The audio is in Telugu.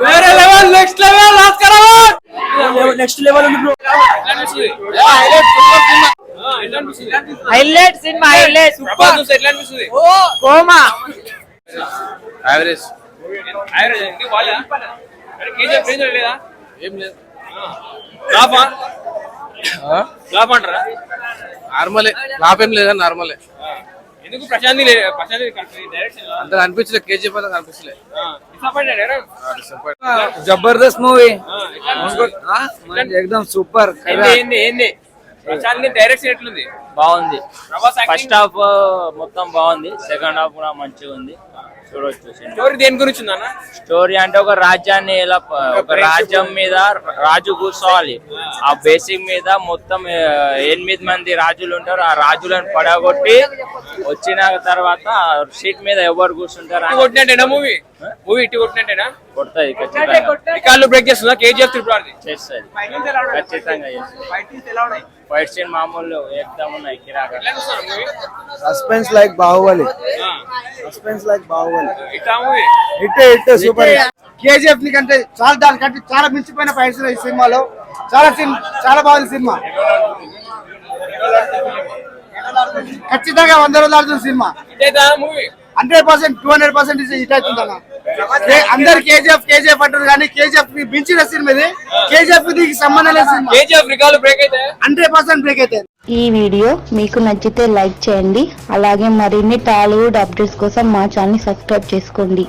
వేరే level next level Oscar award next level ఉంది bro. Highlight cinema highlight super. ఎట్లా అనిపిస్తుంది? కోమా యావరేజ్ యావరేజ్ ఇంకా బాగా కేజీఎఫ్ రేంజ్ లేదా? ఏం లేదు, ఫ్లాప్ ఫ్లాప్ అంటారా? నార్మలే. ఫ్లాప్ ఏం లేదా, నార్మలే. ఎందుకు ప్రశాంతి డైరెక్షన్ అంత అనిపించలేదు, కేజీఎఫ్ అంతా అనిపించలేదు. జబర్దస్త్ మూవీ ఎక్దమ్ సూపర్. ఏంది ప్రశాంత్ డైరెక్షన్ ఎట్లుంది? బాగుంది. ప్రభాస్ ఫస్ట్ హాఫ్ మొత్తం బాగుంది, సెకండ్ హాఫ్ కూడా మంచిగా ఉంది, చూడొచ్చు. స్టోరీ దేని గురించి ఉందన్న? స్టోరీ అంటే ఒక రాజ్యాన్ని ఎలా, ఒక రాజ్యం మీద రాజు కూర్చోవాలి. ఆ బేసిక్ మీద మొత్తం 8 మంది రాజులు ఉంటారు. ఆ రాజులను పడగొట్టి వచ్చిన తర్వాత సీట్ మీద ఎవరు కూర్చుంటారు కొట్టినట్టేనా మూవీ? మూవీ ఇట్టి కొట్టినట్టేనా? కొడుతుంది ఖచ్చితంగా. రికార్డులు బ్రేక్ చేస్తుందా కేజీఎఫ్ త్రిపుల్? చేస్తుంది ఖచ్చితంగా. ఫైట్ సీన్ మామూలు ఎక్దమ్ ఉన్నాయి, కిరాగా. Suspense like Baahubali. Suspense like Baahubali. ఇట్టా మూవీ హిట్ సూపర్. కేజీఎఫ్ కంటే చాలా, దానికంటే చాలా మించిపోయిన ఫైట్స్ ఈ సినిమాలో. చాలా బాగుంది సినిమా. ఖచ్చితంగా 100 రోజులు ఆడుతుంది సినిమా. మూవీ 100% 200% హిట్ అవుతుంది అన్న. అందరు కేజీఎఫ్ అంటారు కానీ కేజీఎఫ్ మించిన సినిమా ఇది. కేజీఎఫ్ దీనికి సంబంధం లేదు సినిమా. కేజీఎఫ్ రికార్డులు బ్రేక్ అయితే 100% బ్రేక్ అయితే. ఈ వీడియో మీకు నచ్చితే లైక్ చేయండి. అలాగే మరిన్ని టాలీవుడ్ అప్డేట్స్ కోసం మా ఛానల్ సబ్స్క్రైబ్ చేసుకోండి.